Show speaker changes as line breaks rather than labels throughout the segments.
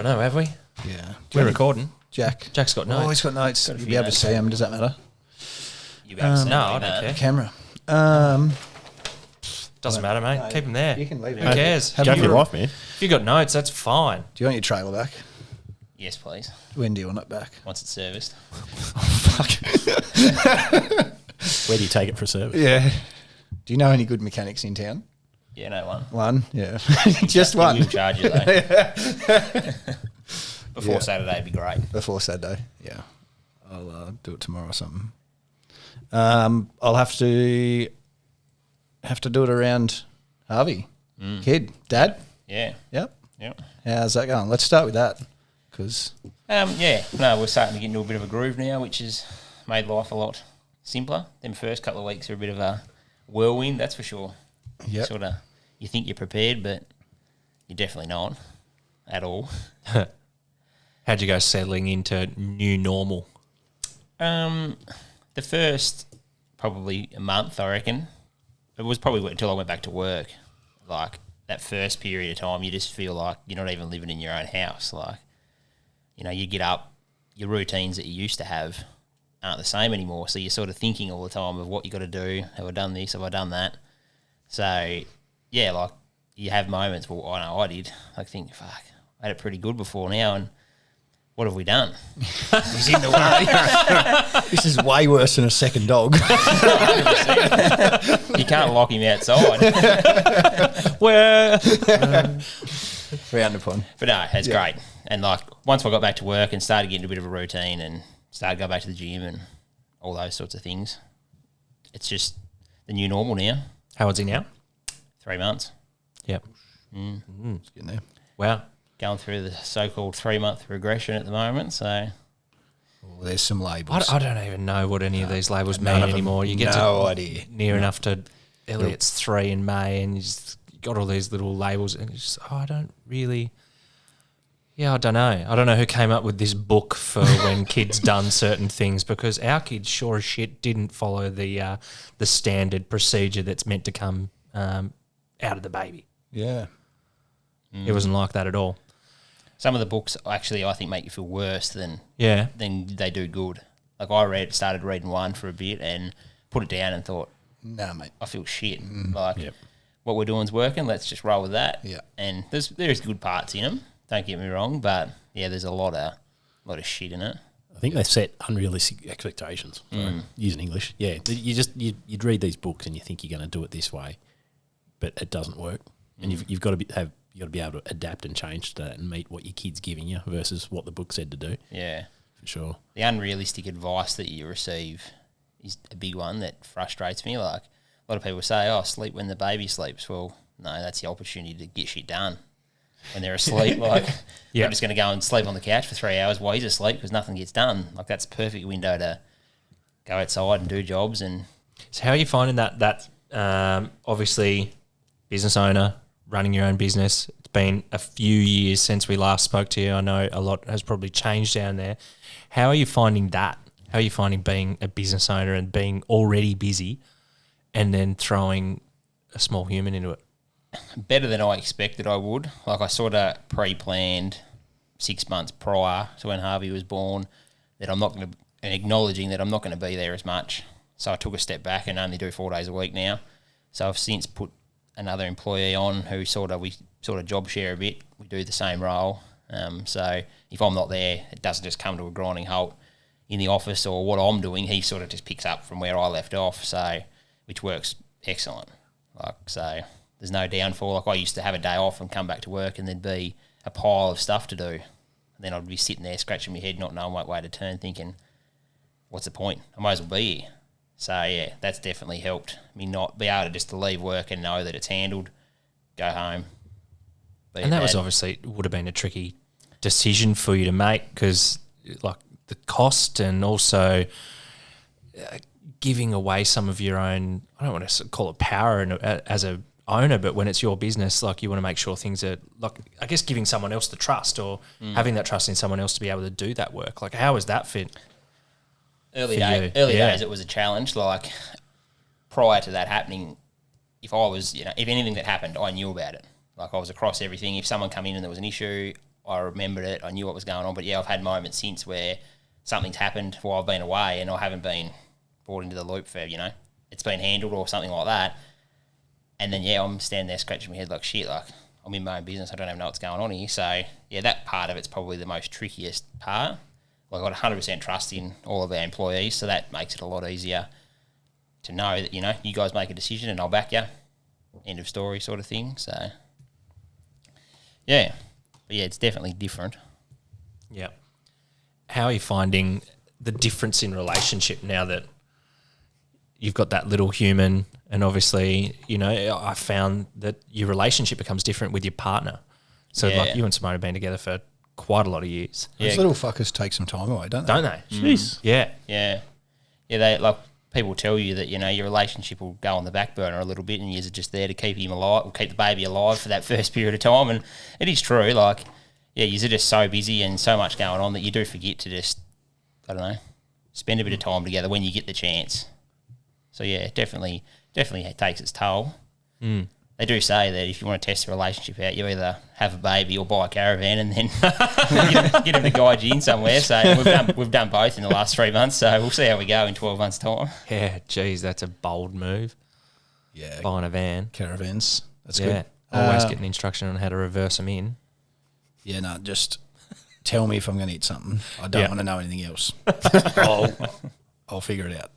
don't know, have we?
Yeah.
We're recording.
Jack's
got notes.
Oh, he's got notes.
Got a
You'll
few
be able to
notes.
see them. Does that matter?
You be able to see
No,
me,
I don't
mate.
care.
Camera.
Doesn't matter, mate.
No,
Keep them there.
you can leave it.
Who cares?
Have
Go
you-
for your life, man.
If you got notes, that's fine.
Do you want your trailer back?
Yes, please.
When do you want it back?
Once it's serviced.
Where do you take it for a service?
Yeah. Do you know any good mechanics in town?
Yeah, no one.
One? Yeah. Just one.
We'll charge you though. Before
Yeah.
Saturday would be great.
Before Saturday. Yeah. I'll do it tomorrow or something. I'll have to do it around Harvey. Kid. Dad?
Yeah.
Yep.
Yep.
How's that going? Let's start with that. Because
Yeah. No, we're starting to get into a bit of a groove now, which has made life a lot simpler. Them first couple of weeks are a bit of a whirlwind, that's for sure.
Yep.
Sort of, you think you're prepared, but you're definitely not at all.
How'd you go settling into new normal?
The first probably a month, I reckon. It was probably until I went back to work. Like that first period of time, you just feel like you're not even living in your own house. Like, you know, you get up, your routines that you used to have aren't the same anymore. So you're sort of thinking all the time of what you got to do. Have I done this? Have I done that? So yeah, like you have moments. Well, I know I did. Like think, fuck, I had it pretty good before now, and what have we done?
he's in the way. This is way worse than a second dog.
You can't lock him outside.
Well,
Frowned upon.
But no, it's
Yeah.
great. And like once I got back to work and started getting a bit of a routine and started going back to the gym and all those sorts of things, it's just the new normal now.
how old's he now?
3 months.
Yep.
It's getting there.
Wow.
Going through the so-called 3-month regression at the moment. So
Oh, there's some labels.
I don't even know what any of these labels
None
mean
of them.
anymore. You get
No
to
idea.
near enough to Elliot's 3 in May and you just got all these little labels and you just, I don't really... Yeah, I don't know. I don't know who came up with this book for when kids done certain things because our kids sure as shit didn't follow the standard procedure that's meant to come out of the baby.
Yeah.
It wasn't like that at all.
some of the books actually I think make you feel worse than
Yeah.
they do good. Like I started reading one for a bit and put it down and thought,
Nah, mate.
I feel shit. Like what we're doing's working. Let's just roll with that.
Yeah.
And there's good parts in them. Don't get me wrong, but yeah, there's a lot of shit in it.
I think they set unrealistic expectations. Using English, you'd read these books and you think you're going to do it this way, but it doesn't work. And you've got to be able to adapt and change to that and meet what your kid's giving you versus what the book said to do.
Yeah.
For sure.
The unrealistic advice that you receive is a big one that frustrates me. Like a lot of people say, "Oh, sleep when the baby sleeps." Well, no, that's the opportunity to get shit done when they're asleep. Like, I'm just going to go and sleep on the couch for 3 hours while he's asleep because nothing gets done. Like that's a perfect window to go outside and do jobs. And
So how are you finding that obviously business owner, running your own business? It's been a few years since we last spoke to you. I know a lot has probably changed down there. How are you finding that? How are you finding being a business owner and being already busy and then throwing a small human into it?
better than I expected I would. Like I sort of pre-planned 6 months prior to when Harvey was born that I'm not going to, and acknowledging that I'm not going to be there as much. So I took a step back and only do 4 days a week now. So I've since put another employee on who we sort of job share a bit. We do the same role. So if I'm not there, it doesn't just come to a grinding halt in the office or what I'm doing. He sort of just picks up from where I left off. So which works excellent. Like so. There's no downfall. Like I used to have a day off and come back to work and there'd be a pile of stuff to do. And then I'd be sitting there scratching my head, not knowing what way to turn, thinking, what's the point? I might as well be here. So, yeah, that's definitely helped me not be able to just to leave work and know that it's handled, go home.
And that was obviously would have been a tricky decision for you to make because, like, the cost and also giving away some of your own, I don't want to call it power as a owner, but when it's your business, like you want to make sure things are like, I guess giving someone else the trust or having that trust in someone else to be able to do that work. Like how was that fit?
Early
you?
days it was a challenge. Like prior to that happening, if I was, if anything that happened, I knew about it. Like I was across everything. If someone come in and there was an issue, I remembered it, I knew what was going on. But yeah, I've had moments since where something's happened while I've been away and I haven't been brought into the loop for, it's been handled or something like that. And then, yeah, I'm standing there scratching my head like, shit, like, I'm in my own business, I don't even know what's going on here. So, yeah, that part of it's probably the most trickiest part. Like, I've got 100% trust in all of our employees, so that makes it a lot easier to know that, you guys make a decision and I'll back you. End of story sort of thing. So, yeah. But, yeah, it's definitely different.
Yeah. How are you finding the difference in relationship now that you've got that little human, and obviously, I found that your relationship becomes different with your partner. So, like, you and Simone have been together for quite a lot of years.
Those little fuckers take some time away, don't they?
Don't they?
Jeez.
Yeah.
Yeah. Yeah, they like people tell you that, your relationship will go on the back burner a little bit and you're just there to keep him alive, or keep the baby alive for that first period of time. And it is true, like, yeah, you're just so busy and so much going on that you do forget to just, I don't know, spend a bit of time together when you get the chance. So, yeah, definitely it takes its toll. They do say that if you want to test a relationship out, you either have a baby or buy a caravan and then get them to guide you in somewhere. So we've done both in the last 3 months, so we'll see how we go in 12 months' time.
Yeah, geez, that's a bold move.
Yeah.
Buying a van.
Caravans. That's
Yeah.
good.
Always get an instruction on how to reverse them in.
Yeah, no, just tell me if I'm going to eat something. I don't want to know anything else. I'll figure it out.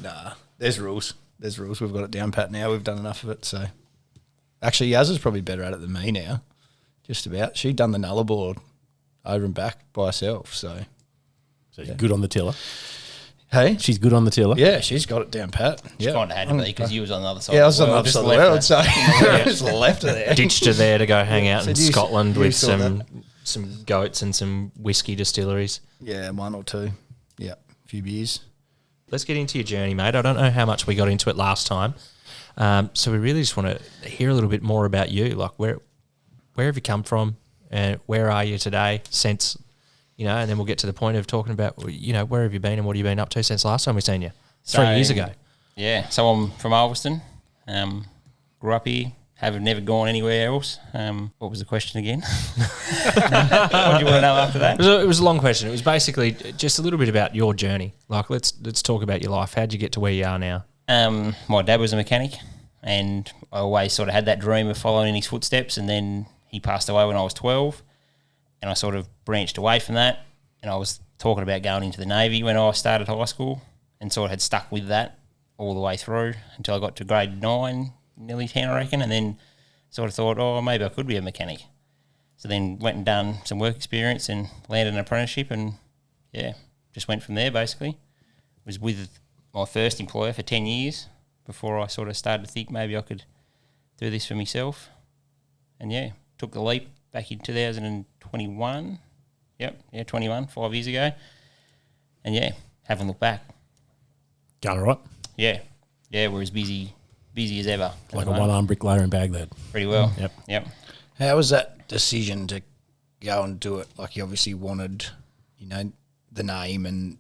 Nah, there's rules. There's rules. We've got it down pat now. We've done enough of it. So, actually, Yaz is probably better at it than me now. Just about. She'd done the nullaboard over and back by herself. So
she's good on the tiller.
Hey?
She's good on the tiller.
Yeah, she's got it down pat.
She kind of had to be because you was on the other side.
Yeah, I
of
was
the
on the
world,
other
just
side of the
left
world,
her.
so I just left her there.
Ditched her there to go hang out in
So you
Scotland with
saw
some goats and some whiskey distilleries.
Yeah, 1 or 2. Yeah, a few beers.
Let's get into your journey, mate. I don't know how much we got into it last time. So we really just want to hear a little bit more about you. Like, where have you come from and where are you today since, and then we'll get to the point of talking about, where have you been and what have you been up to since last time we seen you? 3 years ago.
Yeah, so I'm from Ulverston. Grew up here. Have never gone anywhere else. What was the question again? What do you want to know after that?
It was a long question. It was basically just a little bit about your journey. Like, let's talk about your life. How'd you get to where you are now?
My dad was a mechanic, and I always sort of had that dream of following in his footsteps, and then he passed away when I was 12, and I sort of branched away from that, and I was talking about going into the Navy when I started high school, and sort of had stuck with that all the way through until I got to grade 9, nearly 10, I reckon, and then sort of thought, oh, maybe I could be a mechanic. So then went and done some work experience and landed an apprenticeship, and, yeah, just went from there, basically. Was with my first employer for 10 years before I sort of started to think maybe I could do this for myself. And, yeah, took the leap back in 2021. 21, 5 years ago. And, yeah, haven't looked back.
Going all right?
Yeah, we're as busy as ever.
Like a one-arm bricklayer in Baghdad.
Pretty well.
Yep.
How was that decision to go and do it? Like, you obviously wanted, the name, and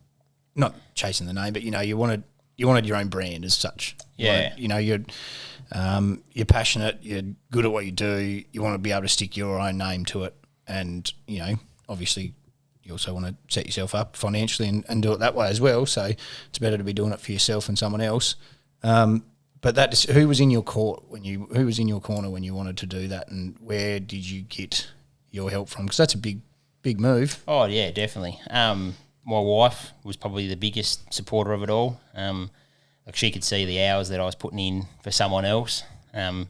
not chasing the name, but you wanted your own brand as such.
Yeah.
You're passionate. You're good at what you do. You want to be able to stick your own name to it, and obviously, you also want to set yourself up financially and do it that way as well. So it's better to be doing it for yourself and someone else. But who was in your corner when you wanted to do that, and where did you get your help from? Because that's a big move.
Oh, yeah, definitely. My wife was probably the biggest supporter of it all. Like, she could see the hours that I was putting in for someone else. And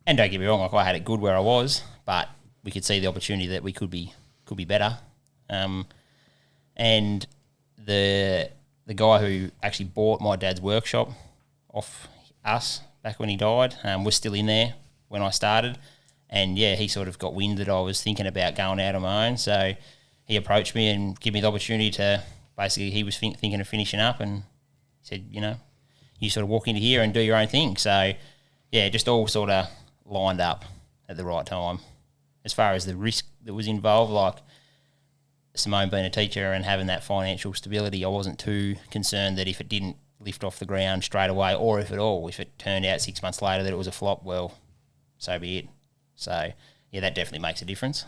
don't get me wrong, like, I had it good where I was, but we could see the opportunity that we could be better. And the guy who actually bought my dad's workshop off us back when he died was still in there when I started. And, yeah, he sort of got wind that I was thinking about going out on my own. So he approached me and gave me the opportunity to basically, he was thinking of finishing up, and said, you sort of walk into here and do your own thing. So, yeah, just all sort of lined up at the right time. As far as the risk that was involved, like Simone being a teacher and having that financial stability, I wasn't too concerned that if it didn't lift off the ground straight away, or if it turned out 6 months later that it was a flop, well, so be it. So, yeah, that definitely makes a difference.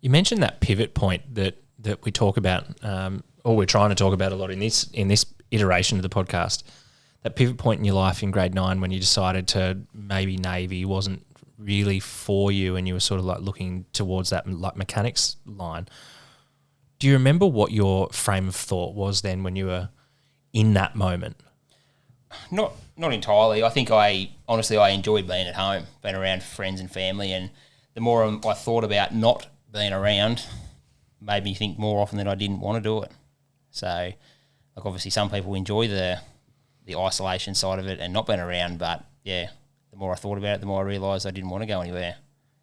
You mentioned that pivot point that we talk about, or we're trying to talk about a lot in this iteration of the podcast. That pivot point in your life in grade 9 when you decided to maybe Navy wasn't really for you, and you were sort of like looking towards that like mechanics line. Do you remember what your frame of thought was then when you were in that moment?
Not entirely. I think I enjoyed being at home, being around friends and family, and the more I thought about not being around, made me think more often that I didn't want to do it. So, like obviously some people enjoy the isolation side of it and not being around, but yeah, the more I thought about it, the more I realised I didn't want to go anywhere.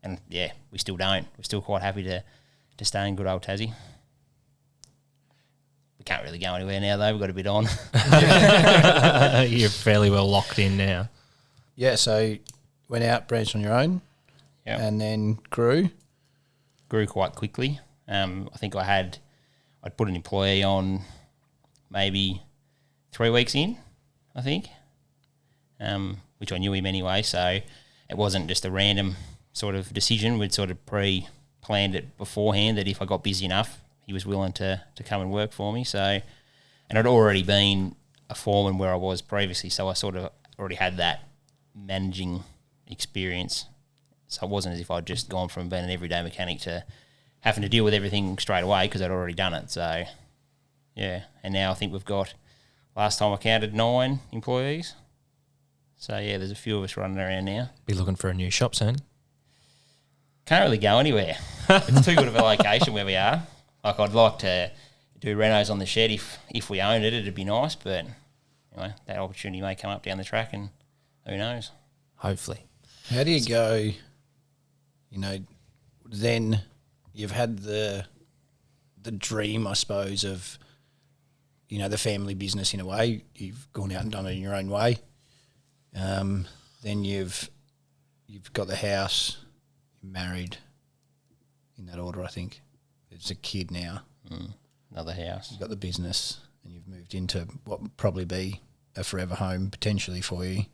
And yeah, we still don't. We're still quite happy to stay in good old Tassie. We can't really go anywhere now though, we've got a bit on.
You're fairly well locked in now.
Yeah, so went out, branched on your own, and then grew
quite quickly. I think I'd put an employee on maybe 3 weeks in, I think, which I knew him anyway, so it wasn't just a random sort of decision. We'd sort of pre-planned it beforehand that if I got busy enough, he was willing to come and work for me. So, and I'd already been a foreman where I was previously, so I sort of already had that managing experience. So it wasn't as if I'd just gone from being an everyday mechanic to having to deal with everything straight away because I'd already done it. So, yeah. And now I think we've got, last time I counted, 9 employees. So, yeah, there's a few of us running around now.
Be looking for a new shop soon.
Can't really go anywhere. It's too good of a location where we are. Like, I'd like to do renos on the shed if we owned it. It'd be nice, but anyway, that opportunity may come up down the track and who knows.
Hopefully.
How do you go, then you've had the dream, I suppose, of, the family business in a way. You've gone out and done it in your own way. Then you've got the house, you're married, in that order, I think. There's a kid now.
Another house.
You've got the business, and you've moved into what would probably be a forever home potentially for you.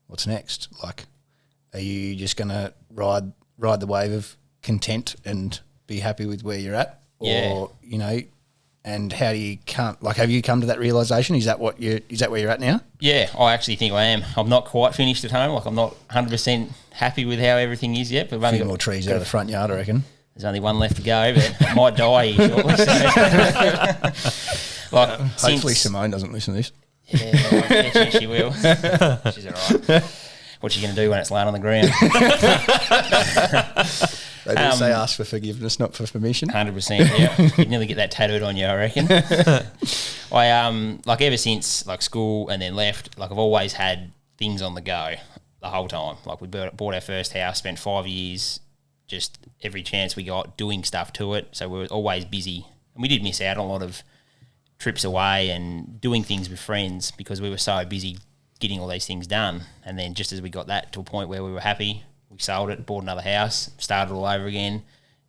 What's next? Like, are you just going to ride the wave of content and be happy with where you're at? Or, and how do you have you come to that realisation? Is that where you're at now?
Yeah, I actually think I am. I'm not quite finished at home. Like, I'm not 100% happy with how everything is yet. But
a few more trees out of the front yard, I reckon.
There's only one left to go, but it might die here shortly. So.
Hopefully Simone doesn't listen to this.
Yeah, I she will. She's all right. What's she going to do when it's laying on the ground?
They do say ask for forgiveness, not for permission.
100%, yeah. You'd nearly get that tattooed on you, I reckon. I ever since school and then left, I've always had things on the go the whole time. Like, we bought our first house, spent 5 years, just every chance we got doing stuff to it. So we were always busy, and we did miss out on a lot of trips away and doing things with friends because we were so busy getting all these things done. And then just as we got that to a point where we were happy, we sold it, bought another house, started all over again.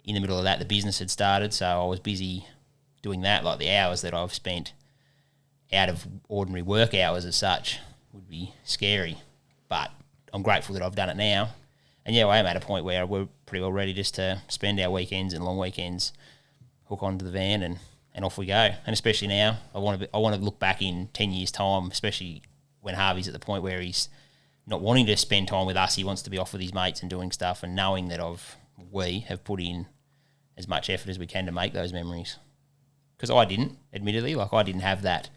In the middle of that, the business had started, so I was busy doing that. Like, the hours that I've spent out of ordinary work hours as such would be scary. But I'm grateful that I've done it now. And yeah, I am at a point where we're pretty well ready just to spend our weekends and long weekends, hook onto the van and off we go. And especially now, I want to look back in 10 years' time, especially when Harvey's at the point where he's not wanting to spend time with us. He wants to be off with his mates and doing stuff, and knowing that we have put in as much effort as we can to make those memories. Because I didn't, admittedly. I didn't have that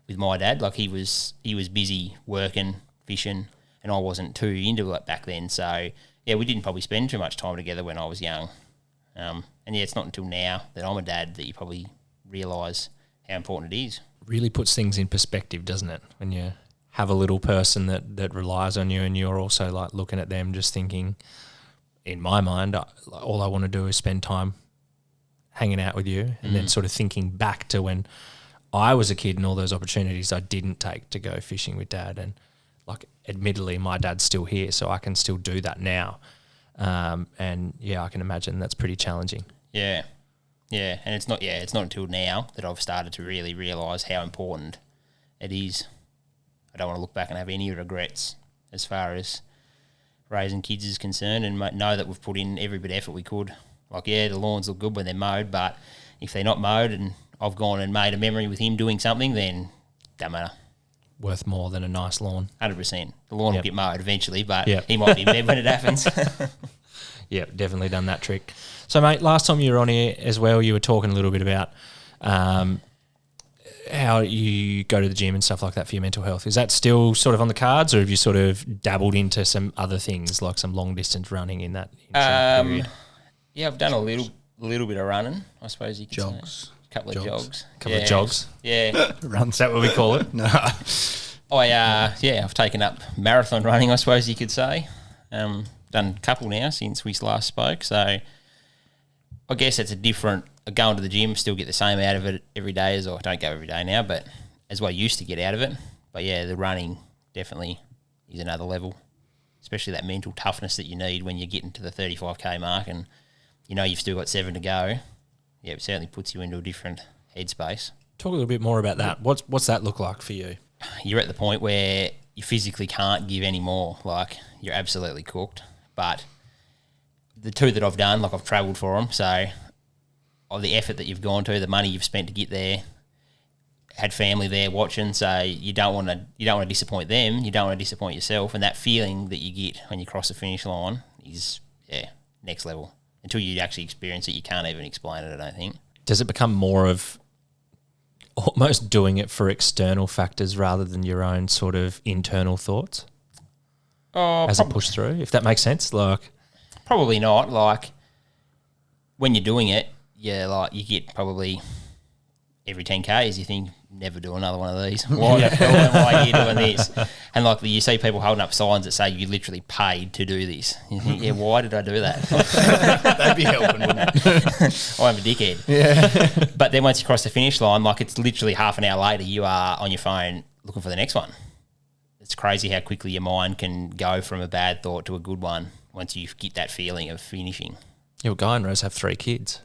with my dad. He was busy working, fishing, and I wasn't too into it back then. So, yeah, we didn't probably spend too much time together when I was young. And, yeah, it's not until now that I'm a dad that you probably realise how important it is.
Really puts things in perspective, doesn't it? When you have a little person that relies on you and you're also, looking at them just thinking, in my mind, all I want to do is spend time hanging out with you, and then sort of thinking back to when I was a kid and all those opportunities I didn't take to go fishing with Dad. And, admittedly, my dad's still here, so I can still do that now. And, yeah, I can imagine that's pretty challenging.
Yeah. Yeah, and it's not until now that I've started to really realise how important it is. I don't want to look back and have any regrets as far as raising kids is concerned, and know that we've put in every bit of effort we could. Like, yeah, the lawns look good when they're mowed, but if they're not mowed and I've gone and made a memory with him doing something, then don't matter.
Worth more than a nice lawn.
100%. The lawn will get mowed eventually, but
Yep.
he might be in bed when it happens.
Yeah, definitely done that trick. So, mate, last time you were on here as well, you were talking a little bit about how you go to the gym and stuff like that for your mental health. Is that still sort of on the cards, or have you sort of dabbled into some other things like some long distance running in that interim period?
Yeah, I've done a little bit of running, I suppose you could
Jogs.
say. Couple of jogs.
Couple of jogs.
Yeah.
Is that what we call it?
No.
I've taken up marathon running, I suppose you could say. Done a couple now since we last spoke, so I guess it's a different. Going to the gym, still get the same out of it every day as I don't go every day now, but as what I used to get out of it. But yeah, the running definitely is another level, especially that mental toughness that you need when you're getting to the 35k mark and you know you've still got 7 to go. Yeah, it certainly puts you into a different headspace.
Talk a little bit more about that. What's that look like for you?
You're at the point where you physically can't give any more. Like, you're absolutely cooked. But the two that I've done, like, I've travelled for them, so of the effort that you've gone to, the money you've spent to get there, had family there watching, so you don't want to disappoint them, you don't want to disappoint yourself, and that feeling that you get when you cross the finish line is next level. Until you actually experience it, you can't even explain it, I don't think.
Does it become more of almost doing it for external factors rather than your own sort of internal thoughts as a push through, if that makes sense? Like,
probably not. Like, when you're doing it, you get probably every 10Ks, you think, never do another one of these. Why are you doing this? And like, you see people holding up signs that say you literally paid to do this. You think, yeah, why did I do that?
That'd be helping, wouldn't it?
I'm a dickhead.
Yeah.
But then once you cross the finish line, like, it's literally half an hour later, you are on your phone looking for the next one. It's crazy how quickly your mind can go from a bad thought to a good one once you get that feeling of finishing.
your Guy and Rose have 3 kids.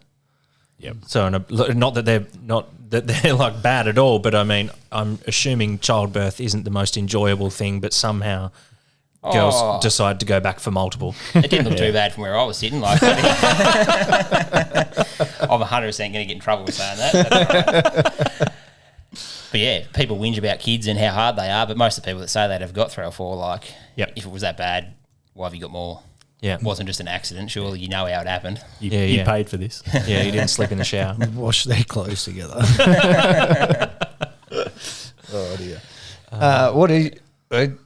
Yep.
So not that they're like bad at all, but I mean, I'm assuming childbirth isn't the most enjoyable thing, but somehow girls decide to go back for multiple.
It didn't look too bad from where I was sitting. Like, I'm 100% going to get in trouble with saying that. That's all right. But yeah, people whinge about kids and how hard they are, but most of the people that say that have got 3 or 4. Like,
Yep.
if it was that bad, why have you got more?
Yeah.
It wasn't just an accident. Surely you know how it happened.
You
Yeah.
paid for this.
Yeah, you didn't sleep in the shower.
Wash their clothes together. Oh dear.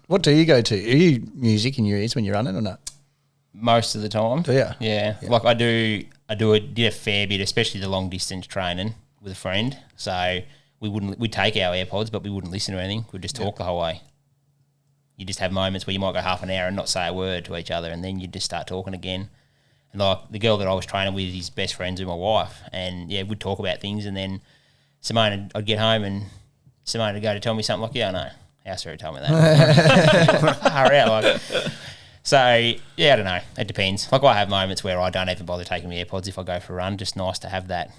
What do you go to? Are you music in your ears when you're running or not?
Most of the time.
Do you?
Yeah. Like, I did a fair bit, especially the long distance training with a friend. So we'd take our AirPods, but we wouldn't listen to anything. We'd just talk the whole way. You just have moments where you might go half an hour and not say a word to each other, and then you just start talking again. And like, the girl that I was training with is best friends with my wife, and yeah, we'd talk about things, and then I'd get home and Simone would go to tell me something like, yeah, I know, house already told me that. Hurry out, like. So yeah, I don't know. It depends. Like, I have moments where I don't even bother taking my AirPods if I go for a run. Just nice to have that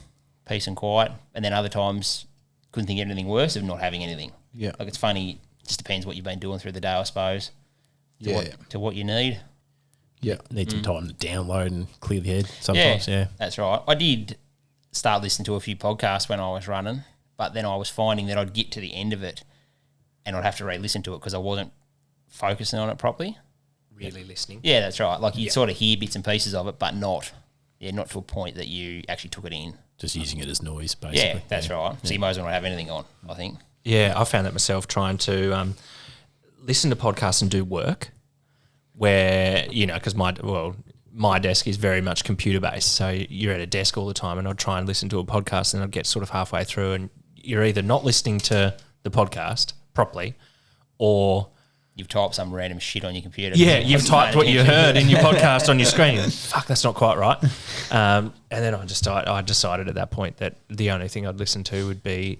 peace and quiet. And then other times, couldn't think of anything worse of not having anything.
Yeah.
Like, it's funny. Just depends what you've been doing through the day, I suppose. To what you need.
Yeah.
Need some time to download and clear the head sometimes, yeah.
That's right. I did start listening to a few podcasts when I was running, but then I was finding that I'd get to the end of it and I'd have to re-listen to it because I wasn't focusing on it properly.
Really listening.
Yeah, that's right. Like, you sort of hear bits and pieces of it, but not to a point that you actually took it in.
Just using it as noise, basically.
Yeah, that's right. So you might as well not have anything on, I think.
Yeah, I found that myself trying to listen to podcasts and do work where, because my desk is very much computer-based, so you're at a desk all the time, and I'd try and listen to a podcast and I'd get sort of halfway through and you're either not listening to the podcast properly or...
You've typed some random shit on your computer.
Yeah, you've typed what you heard in your podcast on your screen. Fuck, that's not quite right. And then I decided at that point that the only thing I'd listen to would be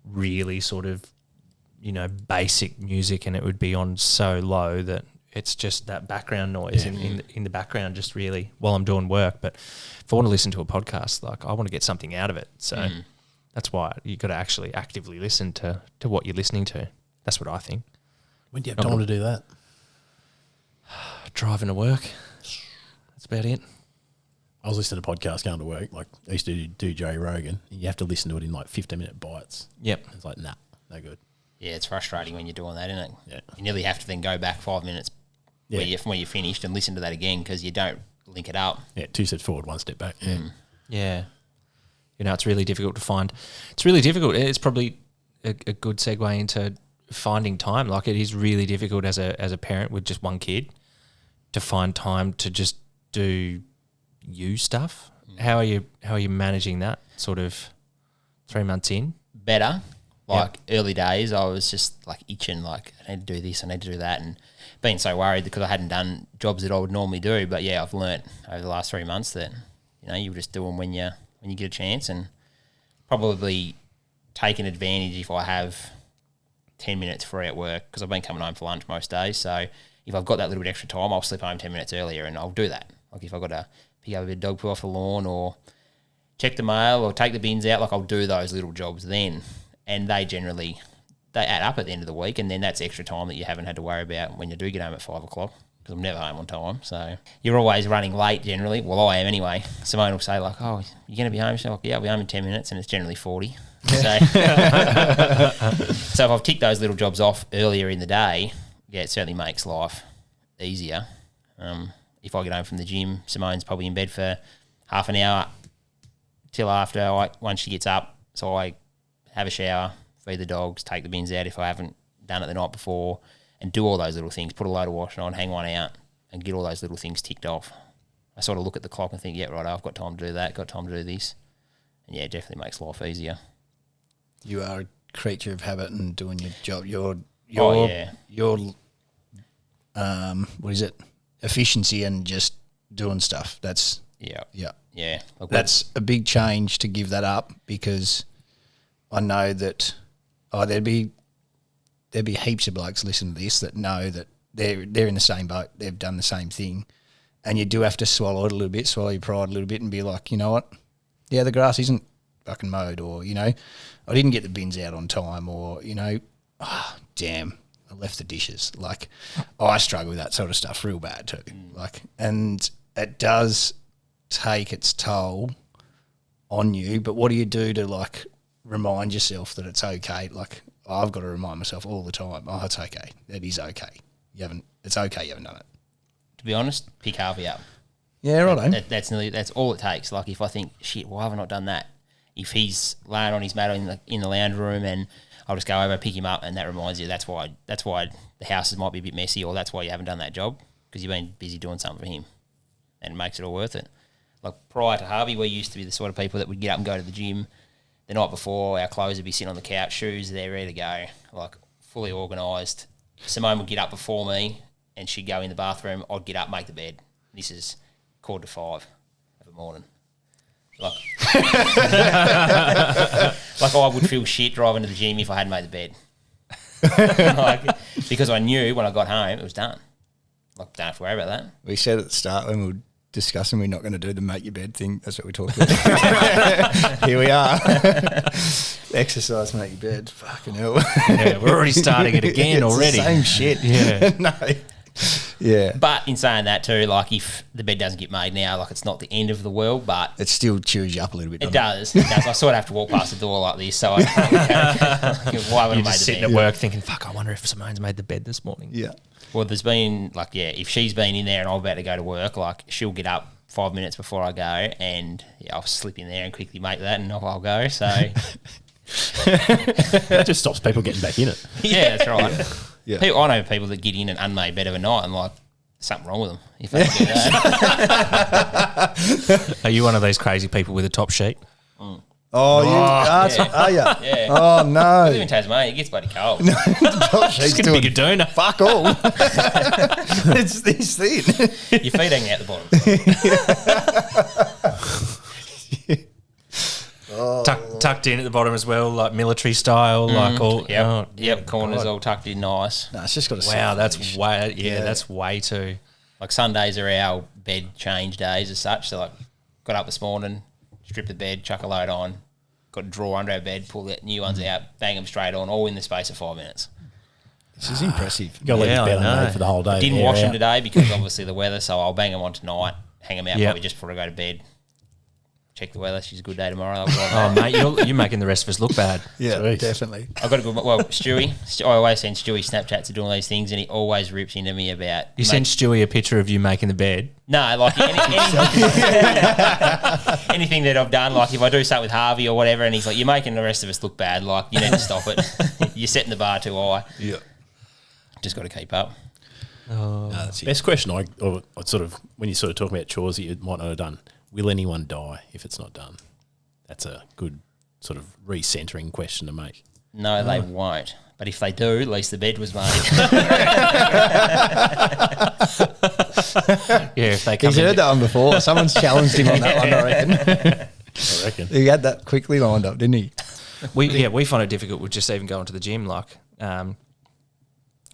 really sort of, basic music, and it would be on so low that it's just that background noise in the background, just really while I'm doing work. But if I want to listen to a podcast, like, I want to get something out of it. So that's why you got to actually actively listen to what you're listening to. That's what I think.
When do you have time to do that?
driving to work. That's about it.
I was listening to podcasts going to work. Like I used to do Joe Rogan. And you have to listen to it in like 15-minute bites.
Yep.
It's like, nah, no good.
Yeah, it's frustrating when you're doing that, isn't it?
Yeah.
You nearly have to then go back 5 minutes from where you finished and listen to that again because you don't link it up.
Yeah, 2 steps forward, 1 step back. Yeah.
Yeah. It's really difficult to find. It's really difficult. It's probably a good segue into finding time. Like it is really difficult as a parent with just one kid to find time to just do you stuff. How are you managing that sort of 3 months in?
Better. Like early days, I was just like itching, like I need to do this, I need to do that, and being so worried because I hadn't done jobs that I would normally do. But yeah, I've learnt over the last 3 months that you just do them when you get a chance, and probably taking advantage if I have 10 minutes free at work because I've been coming home for lunch most days. So if I've got that little bit extra time, I'll slip home 10 minutes earlier and I'll do that. Like if I've got to pick up a bit of dog poo off the lawn or check the mail or take the bins out, like I'll do those little jobs then. And they add up at the end of the week, and then that's extra time that you haven't had to worry about when you do get home at 5 o'clock because I'm never home on time. So you're always running late generally. Well, I am anyway. Simone will say like, oh, you're going to be home? So like, yeah, I'll be home in 10 minutes, and it's generally 40. So, so if I've ticked those little jobs off earlier in the day, yeah, it certainly makes life easier. If I get home from the gym, Simone's probably in bed for half an hour till after once she gets up. So I have a shower, feed the dogs, take the bins out if I haven't done it the night before, and do all those little things, put a load of washing on, hang one out, and get all those little things ticked off. I sort of look at the clock and think, yeah, right, I've got time to do that, got time to do this. And yeah, it definitely makes life easier.
You are a creature of habit and doing your job. Your what is it? Efficiency and just doing stuff. That's
yeah. Like
that's a big change to give that up because I know that there'd be heaps of blokes listening to this that know that they're in the same boat. They've done the same thing, and you do have to swallow it a little bit, swallow your pride a little bit, and be like, you know what? Yeah, the grass isn't fucking mowed, or I didn't get the bins out on time, or damn, I left the dishes. Like, I struggle with that sort of stuff real bad too. Like, and it does take its toll on you. But what do you do to like remind yourself that it's okay? Like, I've got to remind myself all the time. Oh, it's okay. It is okay. It's okay. You haven't done it.
To be honest, pick Harvey up.
Yeah, right.
That's all it takes. Like if I think, shit, why have I not done that? If he's laying on his mat in the lounge room, and I'll just go over, pick him up, and that reminds you that's why the houses might be a bit messy, or that's why you haven't done that job because you've been busy doing something for him, and it makes it all worth it. Like prior to Harvey, we used to be the sort of people that would get up and go to the gym the night before. Our clothes would be sitting on the couch, shoes there ready to go, like fully organised. Simone would get up before me, and she'd go in the bathroom. I'd get up, make the bed. This is 4:45 of the morning. Like I would feel shit driving to the gym if I hadn't made the bed. Because I knew when I got home it was done. Like, don't have to worry about that.
We said at the start when we were discussing we're not going to do the make your bed thing. That's what we talked about. Here we are. Exercise, make your bed. Fucking hell.
Yeah, we're already starting it again already.
The same shit.
Yeah.
No. Yeah.
But in saying that too, like if the bed doesn't get made now, like it's not the end of the world, but
it still chews you up a little bit.
It does. I sort of have to walk past the door like this, so I why would I made
just
the
sitting
bed?
at work thinking, fuck, I wonder if Simone's made the bed this morning.
Yeah.
Well, there's been if she's been in there and I'm about to go to work, like she'll get up 5 minutes before I go, and I'll slip in there and quickly make that, and off I'll go. So
that just stops people getting back in it.
Yeah, that's right.
Yeah.
I know people that get in an unmade bed of a night and like something wrong with them if they do that.
Are you one of those crazy people with a top sheet?
Oh, are you?
Yeah.
Oh, no.
I live in Tasmania, it gets bloody cold.
She's
Just get a bigger doona.
fuck all. It's this thing.
Your feet hanging out the bottom.
Tucked in at the bottom as well, like military style, like all.
Yep, corners
God.
all tucked in nice.
No, it's just got to
Wow, that's way. Yeah, that's way too.
Like Sundays are our bed change days as such. So like, got up this morning, stripped the bed, chuck a load on, got a drawer under our bed, pull the new ones out, bang them straight on, all in the space of 5 minutes.
This is impressive.
Got to leave
Yeah,
your bed
I know.
unmade for the whole day.
Didn't
Air
wash them
out.
today because obviously the weather, so I'll bang them on tonight, hang them out
Yep.
probably just before I go to bed. Check the weather. She's a good day tomorrow.
Oh, mate, you're making the rest of us look bad.
Yeah,
Sweet.
definitely.
I've got a good. Well, Stewie. I always send Stewie Snapchats of doing these things, and he always rips into me about.
You sent Stewie a picture of you making the bed.
No, like anything that I've done, like if I do something with Harvey or whatever, and he's like, "You're making the rest of us look bad. Like you need to stop it. You're setting the bar too high.
Yeah.
Just got to keep up."
No, that's it.
Best question I sort of, when you sort of talk about chores that you might not have done, will anyone die if it's not done? That's a good sort of recentering question to make.
No, they won't. But if they do, at least the bed was made.
Yeah, if they come
He's
in,
heard that one before. Someone's challenged him on that one, I reckon.
I reckon.
He had that quickly lined up, didn't he?
we find it difficult with just even going to the gym. Like,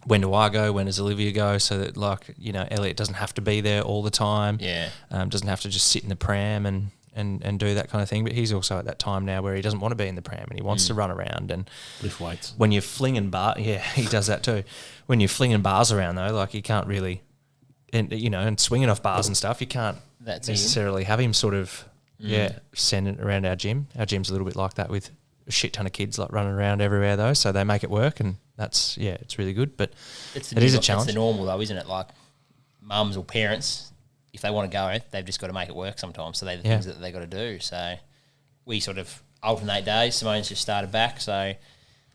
when do I go? When does Olivia go? So that, like, you know, Elliot doesn't have to be there all the time.
Yeah.
Doesn't have to just sit in the pram and do that kind of thing. But he's also at that time now where he doesn't want to be in the pram and he wants to run around. And
Lift weights.
when you're flinging he does that too. When you're flinging bars around though, like you can't really, and swinging off bars and stuff, you can't
That's
necessarily have him sort of send it around our gym. Our gym's a little bit like that with a shit ton of kids like running around everywhere though, so they make it work, and that's it's really good. But it is a challenge.
It's the normal though, isn't it? Like mums or parents, if they want to go, they've just got to make it work sometimes. So they're the things that they got to do. So we sort of alternate days. Simone's just started back, so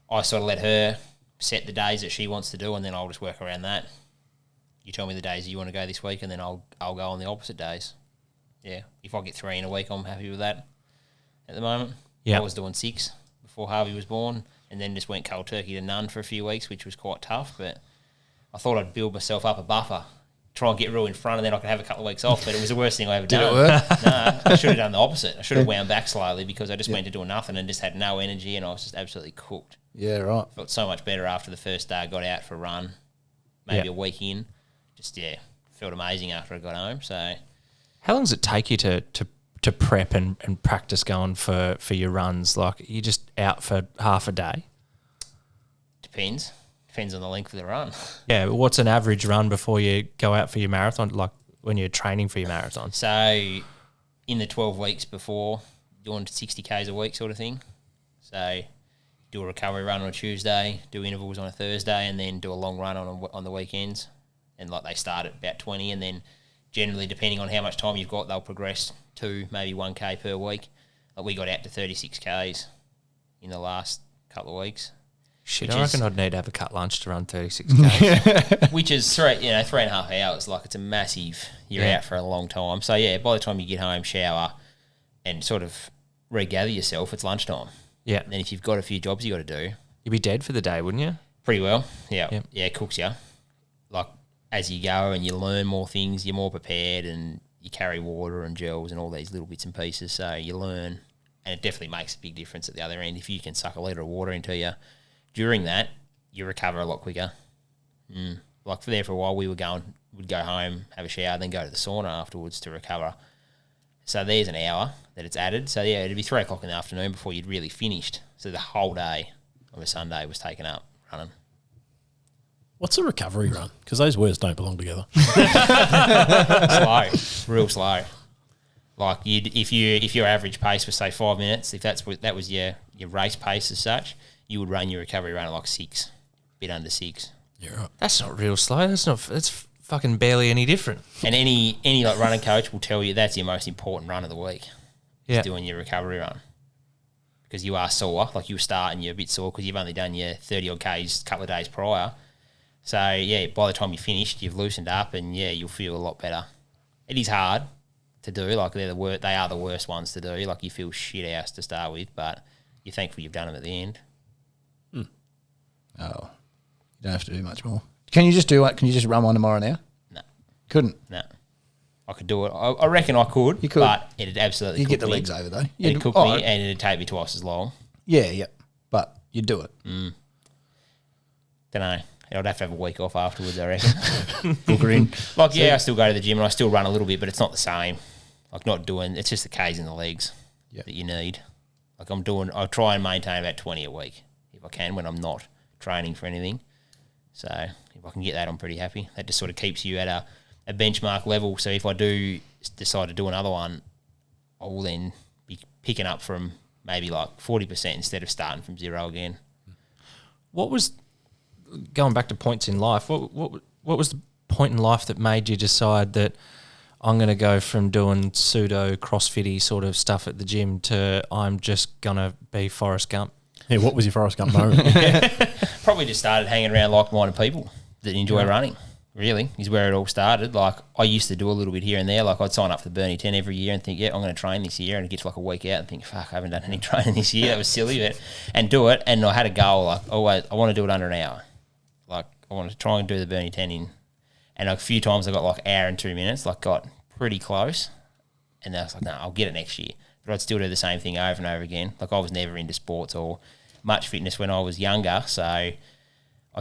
I sort of let her set the days that she wants to do, and then I'll just work around that. You tell me the days you want to go this week, and then I'll go on the opposite days. Yeah, if I get 3 in a week, I'm happy with that at the moment.
Yeah.
I was doing 6 before Harvey was born, and then just went cold turkey to none for a few weeks, which was quite tough, but I thought I'd build myself up a buffer, try and get real in front, and then I could have a couple of weeks off, but it was the worst thing I ever done.
Did it work?
No, I should have done the opposite. I should have wound back slowly because I just went to doing nothing and just had no energy, and I was just absolutely cooked.
Yeah, right.
Felt so much better after the first day. I got out for a run, maybe a week in. Just, felt amazing after I got home. So,
How long does it take you to prep and practice going for your runs? Like, you just out for half a day?
depends. Depends on the length of the run.
Yeah, but what's an average run before you go out for your marathon, like when you're training for your marathon?
So, in the 12 weeks before, doing 60 Ks a week sort of thing. So, do a recovery run on a Tuesday, do intervals on a Thursday, and then do a long run on the weekends. And like they start at about 20, and then generally, depending on how much time you've got, they'll progress to maybe 1K per week. Like we got out to 36 Ks in the last couple of weeks.
Shit,
Which
I
is-
reckon I'd need to have a cut lunch to run 36 Ks.
Which is 3.5 hours. Like it's a massive. You're
Yeah.
out for a long time. So yeah, by the time you get home, shower, and sort of regather yourself, it's lunchtime.
Yeah.
And then if you've got a few jobs you got to do,
You'd be dead for the day, wouldn't you?
pretty well. Yeah,
Yep.
yeah, it cooks you. Like as you go and you learn more things, you're more prepared, and you carry water and gels and all these little bits and pieces. So you learn, and it definitely makes a big difference at the other end. If you can suck a litre of water into you during that, you recover a lot quicker. Like for a while, we'd go home, have a shower, then go to the sauna afterwards to recover. So there's an hour that it's added. So yeah, it'd be 3 o'clock in the afternoon before you'd really finished. So the whole day of a Sunday was taken up running.
What's a recovery run? Because those words don't belong together.
Slow, real slow. Like if your average pace was say 5 minutes, if that was your race pace as such, you would run your recovery run at like 6, bit under 6.
You're right. That's
That's not real slow. That's fucking barely any different.
And any like running coach will tell you that's your most important run of the week.
Yeah.
Is doing your recovery run. Because you are sore, like you start and you're a bit sore because you've only done your 30 odd Ks a couple of days prior. So yeah, by the time you're finished, you've loosened up and yeah, you'll feel a lot better. It is hard to do, like they are the worst ones to do. Like you feel shit house to start with, but you're thankful you've done them at the end.
Oh, you don't have to do much more. Can you just do it? Can you just run one tomorrow now?
No,
Couldn't.
no. I could do it. I reckon I could.
You could.
But it'd absolutely
You
cook
get the
me.
legs over though.
It'd cook me and it'd take me twice as long.
Yeah. But you do it.
Don't know. I'd have to have a week off afterwards, I reckon.
Book her in.
Like, yeah, I still go to the gym and I still run a little bit, but it's not the same. Like, it's just the Ks in the legs that you need. Like, I try and maintain about 20 a week if I can when I'm not training for anything. So if I can get that, I'm pretty happy. That just sort of keeps you at a benchmark level. So if I do decide to do another one, I will then be picking up from maybe like 40% instead of starting from zero again.
What was, going back to points in life, what was the point in life that made you decide that I'm going to go from doing pseudo CrossFitty sort of stuff at the gym to I'm just going to be Forrest Gump?
Yeah, what was your Forrest Gump moment?
Probably just started hanging around like-minded people that enjoy running, really, is where it all started. Like, I used to do a little bit here and there. Like, I'd sign up for the Burnie 10 every year and think, yeah, I'm going to train this year, and I'd get to like a week out and think, fuck, I haven't done any training this year. That was silly, and do it. And I had a goal, like, always, I want to do it under an hour. Like, I want to try and do the Burnie 10 in. And like, a few times I got like hour and 2 minutes, like got pretty close. And then I was like, no, I'll get it next year. But I'd still do the same thing over and over again. Like, I was never into sports or much fitness when I was younger, so I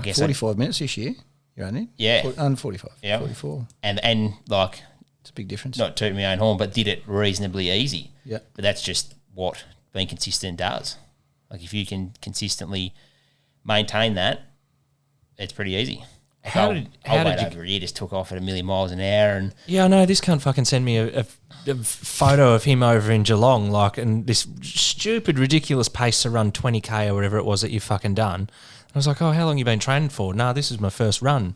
guess
45 minutes this year, you're only?
Yeah.
Under 45.
Yeah.
44.
And like,
It's a big difference.
not tooting my own horn, but did it reasonably easy.
Yeah.
But that's just what being consistent does. Like, if you can consistently maintain that, it's pretty easy. Like,
How
old
did
mate
you-
over here just took off at 1,000,000 miles an hour, and
Yeah, I know. This cunt fucking send me a photo of him over in Geelong, like, and this stupid, ridiculous pace to run 20K or whatever it was that you fucking done. I was like, oh, how long you been training for? Nah, this is my first run.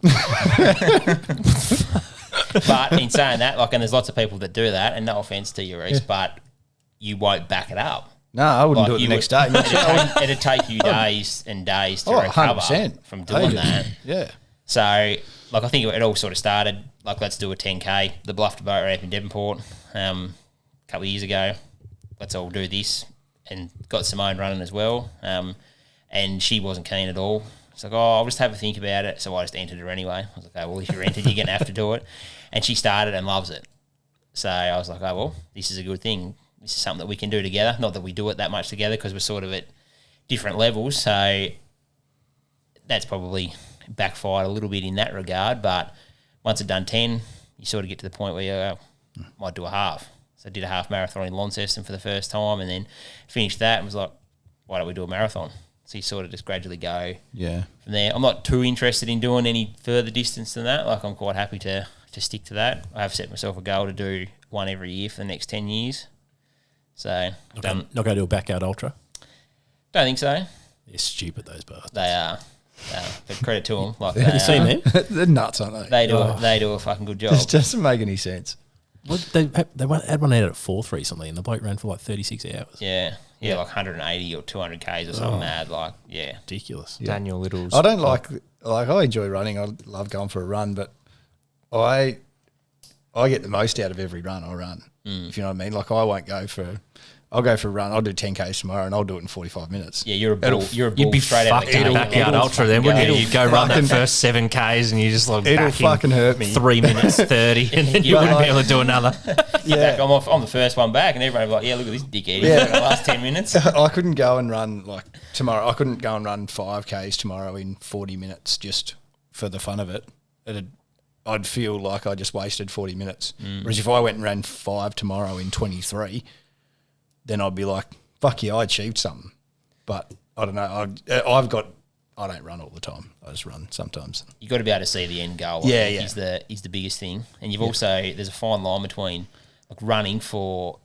but in saying that, like, and there's lots of people that do that, and no offense to you, Reece, but you won't back it up.
No, I wouldn't
Like,
do it the
you
next day.
It'd take you days and days to
Oh,
recover
100%.
from doing
Ages.
that.
Yeah.
So, like, I think it all sort of started, like, let's do a 10K, the Bluff to Boat Ramp in Devonport, a couple of years ago. Let's all do this, and got Simone running as well. And she wasn't keen at all. It's like, oh, I'll just have a think about it. So I just entered her anyway. I was like, oh, well, if you're entered, you're going to have to do it. And she started and loves it. So I was like, oh, well, this is a good thing. This is something that we can do together. Not that we do it that much together because we're sort of at different levels. So that's probably backfired a little bit in that regard. But once I'd done 10, you sort of get to the point where you might do a half. So I did a half marathon in Launceston for the first time, and then finished that and was like, why don't we do a marathon? So you sort of just gradually go from there. I'm not too interested in doing any further distance than that. Like, I'm quite happy to stick to that. I have set myself a goal to do one every year for the next 10 years. So
Not going to do a backyard ultra?
don't think so.
They're stupid, those bastards.
They are. But credit to them. Like,
Have you seen them?
They're nuts, aren't they?
They do a fucking good job.
This doesn't make any sense.
Well, they had one out at Forth recently, and the bloke ran for like 36 hours.
Yeah, like 180 or 200 Ks or something mad. Like, yeah.
Ridiculous.
Daniel Little's.
I don't like I enjoy running. I love going for a run, but I get the most out of every run I run. If you know what I mean. Like, I'll go for a run. I'll do 10Ks tomorrow, and I'll do it in 45 minutes.
Yeah, you're a bull. You're a bull
You'd be
straight out of
fucked
the
in a
gate.
backyard
It'll
ultra then,
fucking
wouldn't you?
go.
You'd go run that
fucking-
first 7Ks and you just like
It'll
back
fucking
in
hurt me.
3 minutes 30 and then you
But
wouldn't be
like-
able to do another.
Yeah. I'm the first one back, and everyone will be like, yeah, look at this dickhead. He's
Yeah.
got the last 10 minutes.
I couldn't go and run like tomorrow. I couldn't go and run 5Ks tomorrow in 40 minutes just for the fun of it. I'd feel like I just wasted 40 minutes. Whereas if I went and ran 5 tomorrow in 23, then I'd be like, fuck yeah, I achieved something. But I don't know. I don't run all the time. I just run sometimes.
You've got to be able to see the end goal.
Yeah,
I think is the biggest thing. And you've also, there's a fine line between like running for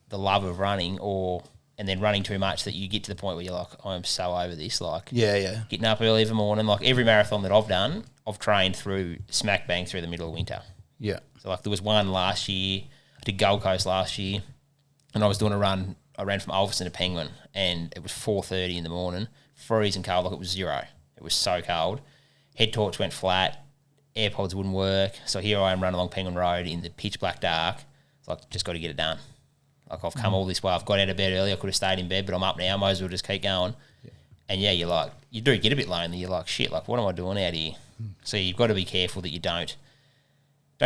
the love of running and then running too much that you get to the point where you're like, I'm so over this. Like,
Yeah.
getting up early every morning. Like, every marathon that I've done, I've trained through smack bang through the middle of winter.
Yeah.
So, like, there was one last year. I did Gold Coast last year, and I was doing a run. I ran from Ulverstone to Penguin, and it was 4:30 in the morning, freezing cold, like it was 0. It was so cold. Head torch went flat. AirPods wouldn't work. So here I am running along Penguin Road in the pitch black dark. It's like, just got to get it done. Like, I've come all this way. I've got out of bed early. I could have stayed in bed, but I'm up now. Might as well just keep going. Yeah. And yeah, you're like, you do get a bit lonely. You're like, shit, like, what am I doing out here? So you've got to be careful that you don't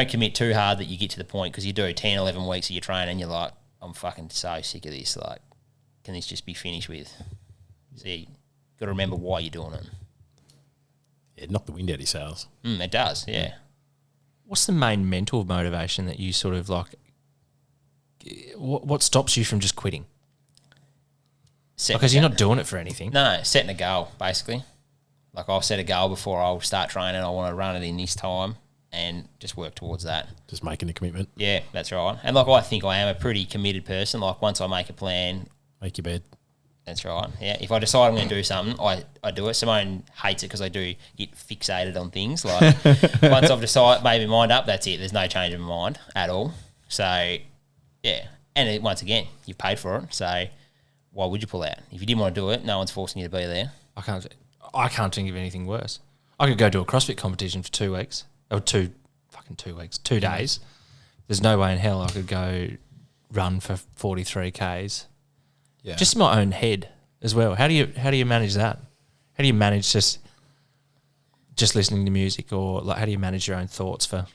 commit too hard that you get to the point, because you do 10, 11 weeks of your training and you're like, I'm fucking so sick of this. Like, can this just be finished with? So you got to remember why you're doing it.
Yeah, knock the wind out of your sails.
It does, yeah.
What's the main mental motivation that you sort of like, what stops you from just quitting? Because you're not doing it for anything.
No, setting a goal, basically. Like I'll set a goal before I'll start training. I want to run it in this time and just work towards that.
Just making a commitment.
Yeah, that's right. And like I think I am a pretty committed person. Like once I make a plan,
Make your bed.
that's right. Yeah, if I decide I'm going to do something, I do it. Simone hates it because I do get fixated on things. Like once I've decided, made my mind up, that's it. There's no change of my mind at all. So yeah, and once again, you paid for it. So why would you pull out? If you didn't want to do it, no one's forcing you to be there.
I can't think of anything worse. I could go to a CrossFit competition for 2 weeks. Or 2 weeks, 2 days. There's no way in hell I could go run for 43 Ks.
Yeah.
Just in my own head as well. How do you manage that? How do you manage just listening to music, or like how do you manage your own thoughts for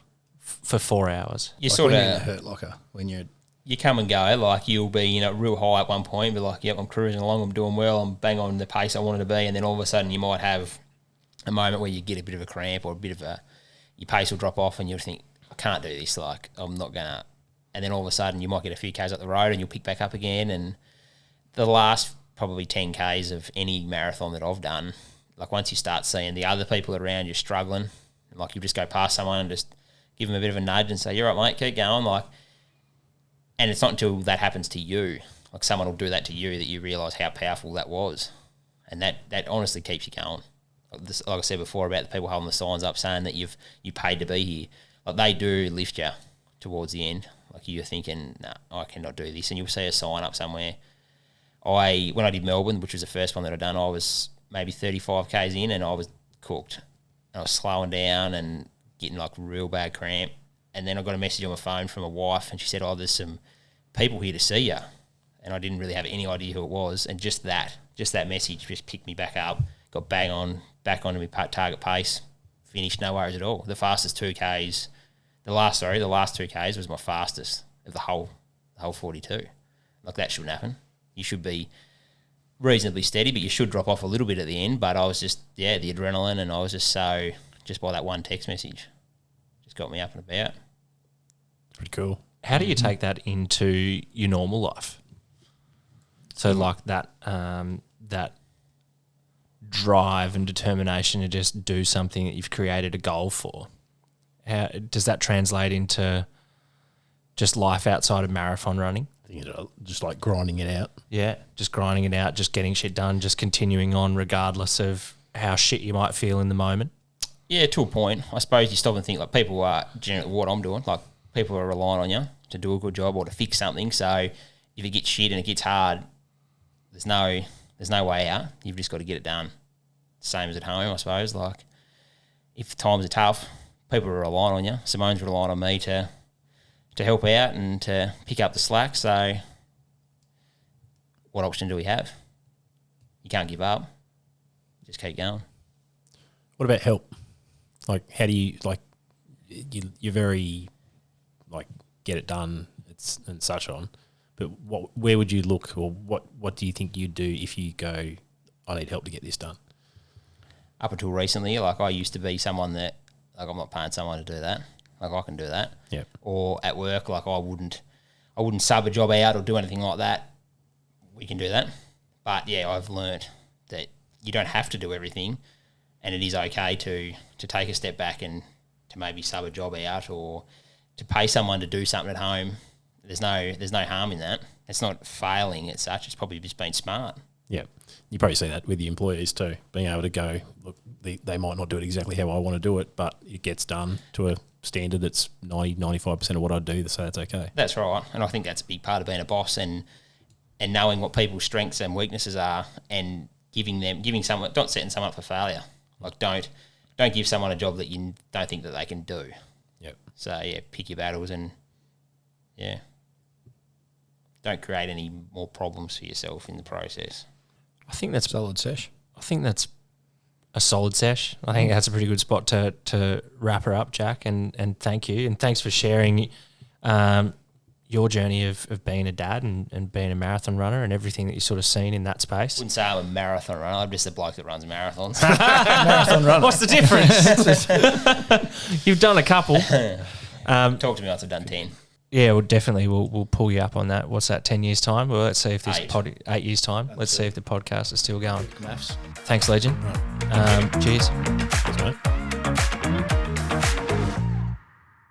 4 hours?
You
Like
sort
when you're in
of
the hurt locker, when you're
you come and go. Like you'll be real high at one point, but like, yep, I'm cruising along, I'm doing well, I'm bang on the pace I wanted to be, and then all of a sudden you might have a moment where you get a bit of a cramp or a bit of your pace will drop off, and you'll think, I can't do this. Like I'm not gonna. And then all of a sudden you might get a few Ks up the road, and you'll pick back up again. And the last probably 10 Ks of any marathon that I've done, like once you start seeing the other people around you struggling, like you just go past someone and just give them a bit of a nudge and say, "You're right, mate, keep going." Like, and it's not until that happens to you, like someone will do that to you, that you realise how powerful that was, and that honestly keeps you going. Like I said before about the people holding the signs up saying that you paid to be here, like they do lift you towards the end. Like you're thinking, "No, I cannot do this," and you'll see a sign up somewhere. When I did Melbourne, which was the first one that I'd done, I was maybe 35 Ks in, and I was cooked. I was slowing down and getting like real bad cramp. And then I got a message on my phone from a wife, and she said, "Oh, there's some people here to see you." And I didn't really have any idea who it was. And just that message just picked me back up, got back onto my target pace, finished no worries at all. The fastest 2 Ks, the last 2 Ks was my fastest of the whole 42. Like that shouldn't happen. You should be reasonably steady, but you should drop off a little bit at the end. But I was just, the adrenaline, and I was just by that one text message, just got me up and about.
Pretty cool.
How do you take that into your normal life? So like that drive and determination to just do something that you've created a goal for. How does that translate into just life outside of marathon running?
Just like grinding it out.
Yeah, just grinding it out, just getting shit done, just continuing on regardless of how shit you might feel in the moment.
Yeah, to a point. I suppose you stop and think, like, people are generally what I'm doing. Like, people are relying on you to do a good job or to fix something. So if it gets shit and it gets hard, there's no way out. You've just got to get it done. Same as at home, I suppose. Like, if times are tough, people are relying on you. Simone's relying on me to help out and to pick up the slack. So what option do we have? You can't give up. Just keep going.
What about help? Like, how do you, like, you're very, like, get it done and such on. But where would you look, or what do you think you'd do if you go, I need help to get this done?
Up until recently, like, I used to be someone that, like, I'm not paying someone to do that. Like, I can do that.
Yeah.
Or at work, like, I wouldn't sub a job out or do anything like that. We can do that. But yeah, I've learnt that you don't have to do everything, and it is okay to take a step back and to maybe sub a job out or to pay someone to do something at home. There's no harm in that. It's not failing as such. It's probably just being smart.
Yeah. You probably see that with the employees too, being able to go, look, they might not do it exactly how I want to do it, but it gets done to a standard that's 90-95% of what I do, so that's okay.
That's right. And I think that's a big part of being a boss and knowing what people's strengths and weaknesses are, and giving someone, not setting someone up for failure. Like, don't give someone a job that you don't think that they can do.
Yep.
So yeah, pick your battles and don't create any more problems for yourself in the process.
I think that's
solid sesh.
I think that's a solid sesh. I think that's a pretty good spot to wrap her up, Jack, and thank you. And thanks for sharing your journey of being a dad and being a marathon runner and everything that you've sort of seen in that space.
I wouldn't say I'm a marathon runner. I'm just a bloke that runs marathons.
Marathon runner.
What's the difference? You've done a couple.
Talk to me once I've done 10.
Yeah, well, definitely we'll pull you up on that. What's that? 10 years time? Well, let's see if this 8 years time. Let's see if the podcast is still going.
Maths.
Thanks, legend. Cheers.
Thanks, mate.